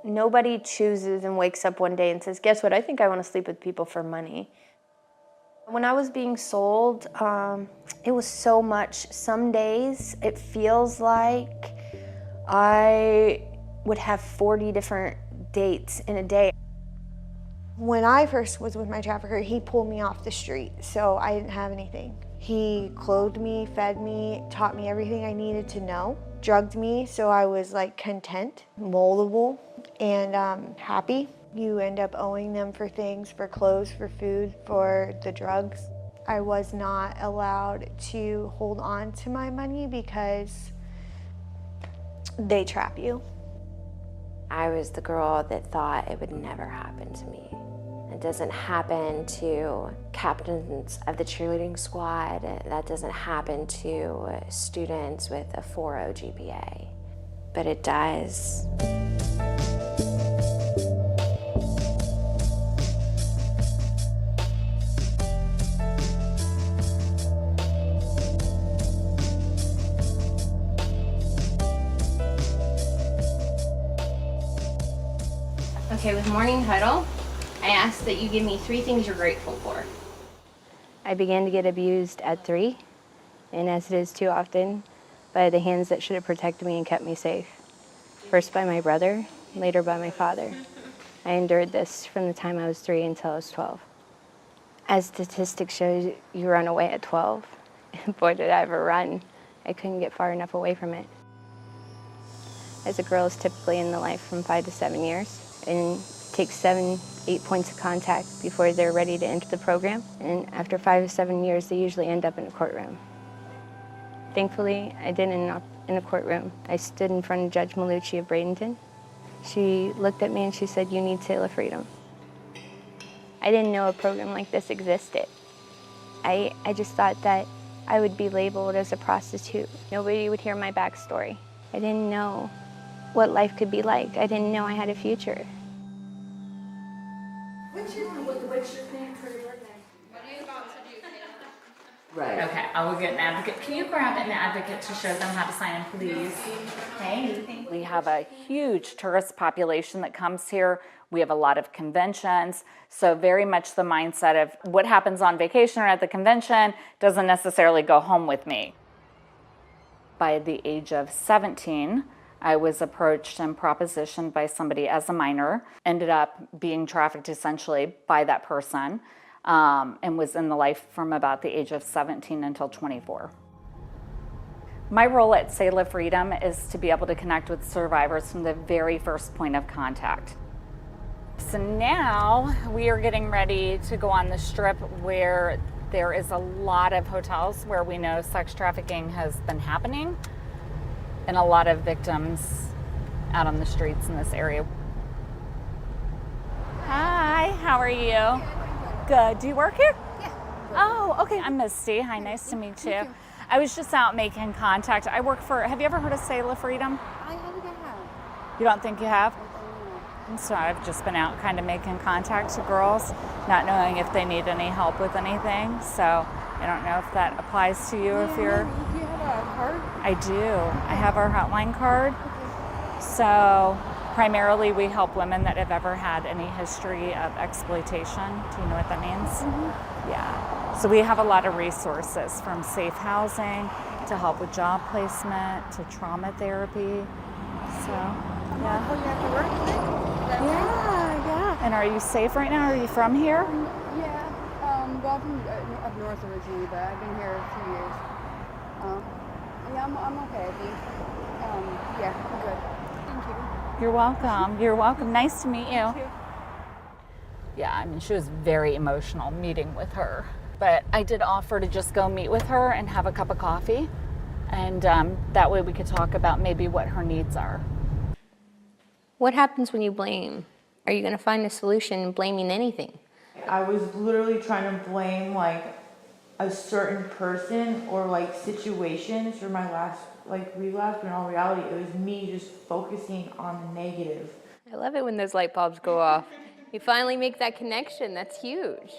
Nobody chooses and wakes up one day and says, guess what, I think I want to sleep with people for money. When I was being sold, it was so much. Some days it feels like I would have 40 different dates in a day. When I first was with my trafficker, he pulled me off the street, so I didn't have anything. He clothed me, fed me, taught me everything I needed to know, drugged me, so I was like content, moldable, and happy. You end up owing them for things, for clothes, for food, for the drugs. I was not allowed to hold on to my money because they trap you. I was the girl that thought it would never happen to me. It doesn't happen to captains of the cheerleading squad. That doesn't happen to students with a 4.0 GPA. But it does. Okay, with morning huddle, I ask that you give me 3 things you're grateful for. I began to get abused at 3, and as it is too often, by the hands that should have protected me and kept me safe. First by my brother, later by my father. I endured this from the time I was 3 until I was 12. As statistics show, you run away at 12. Boy, did I ever run. I couldn't get far enough away from it. As a girl is typically in the life from 5 to 7 years, and takes 7, 8 points of contact before they're ready to enter the program. And after 5 to 7 years, they usually end up in a courtroom. Thankfully, I didn't end up in a courtroom. I stood in front of Judge Malucci of Bradenton. She looked at me and she said, "You need Selah freedom." I didn't know a program like this existed. I just thought that I would be labeled as a prostitute. Nobody would hear my backstory. I didn't know what life could be like. I didn't know I had a future. What's your name for your birthday? What are you about to do, Kayla? Right. Okay, I will get an advocate. Can you grab an advocate to show them how to sign in, please? Hey. We have a huge tourist population that comes here. We have a lot of conventions. So very much the mindset of what happens on vacation or at the convention doesn't necessarily go home with me. By the age of 17, I was approached and propositioned by somebody as a minor, ended up being trafficked essentially by that person, and was in the life from about the age of 17 until 24. My role at Selah Freedom is to be able to connect with survivors from the very first point of contact. So now we are getting ready to go on the strip where there is a lot of hotels where we know sex trafficking has been happening, and a lot of victims out on the streets in this area. Hi, how are you? Good. Do you work here? Yeah. Oh, okay. I'm Misty. Hi, nice to meet you. I was just out making contact. I work for, have you ever heard of Selah Freedom? I think I have. You don't think you have? I don't know. And so I've just been out kind of making contact to girls, not knowing if they need any help with anything. So I don't know if that applies to you if you're... Do you have a card? I do. I have our hotline card. So primarily we help women that have ever had any history of exploitation. Do you know what that means? Mm-hmm. Yeah. So we have a lot of resources from safe housing to help with job placement to trauma therapy. So, yeah. Oh, you have to work today? Yeah. And are you safe right now? Are you from here? Yeah. Well, I'm from up north originally, but I've been here a few years. Yeah, I'm okay, I think. Yeah, I'm good. Thank you. You're welcome. You're welcome. Nice to meet you. Thank you. Yeah, I mean, she was very emotional meeting with her. But I did offer to just go meet with her and have a cup of coffee. And that way we could talk about maybe what her needs are. What happens when you blame? Are you going to find a solution blaming anything? I was literally trying to blame like a certain person or like situations for my last like relapse, but in all reality it was me just focusing on the negative. I love it when those light bulbs go off. You finally make that connection. That's huge.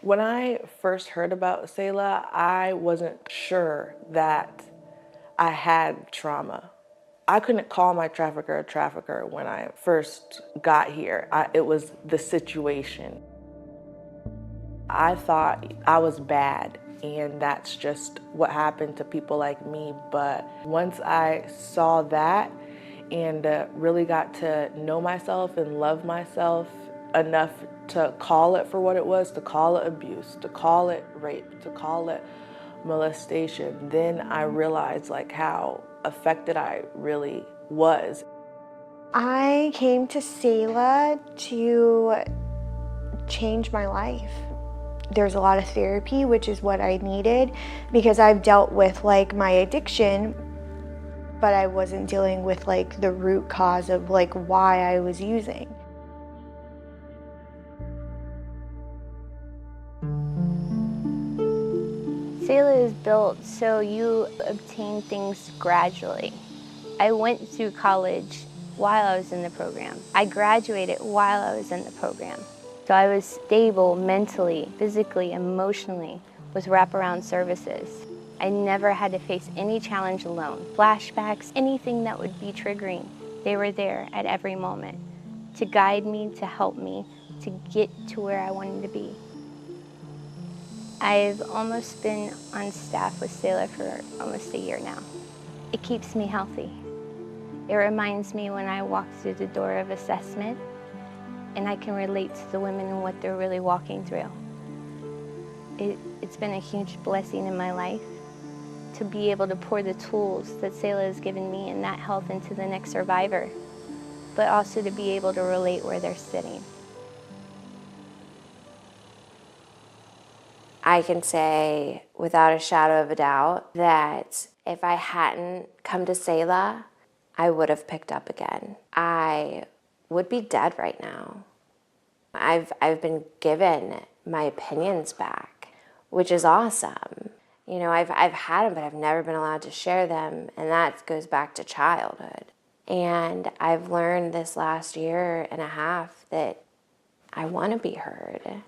When I first heard about Selah, I wasn't sure that I had trauma. I couldn't call my trafficker a trafficker when I first got here. It was the situation. I thought I was bad, and that's just what happened to people like me. But once I saw that and really got to know myself and love myself enough to call it for what it was, to call it abuse, to call it rape, to call it molestation, then I realized like how affected I really was. I came to Selah to change my life. There's a lot of therapy, which is what I needed, because I've dealt with like my addiction, but I wasn't dealing with like the root cause of like why I was using. Selah is built so you obtain things gradually. I went through college while I was in the program. I graduated while I was in the program. So I was stable mentally, physically, emotionally with wraparound services. I never had to face any challenge alone. Flashbacks, anything that would be triggering, they were there at every moment to guide me, to help me, to get to where I wanted to be. I've almost been on staff with Selah for almost a year now. It keeps me healthy. It reminds me when I walk through the door of assessment and I can relate to the women and what they're really walking through. It's been a huge blessing in my life to be able to pour the tools that Selah has given me and that health into the next survivor, but also to be able to relate where they're sitting. I can say without a shadow of a doubt that if I hadn't come to Selah, I would have picked up again. I would be dead right now. I've been given my opinions back, which is awesome. You know, I've had them, but I've never been allowed to share them, and that goes back to childhood. And I've learned this last year and a half that I want to be heard.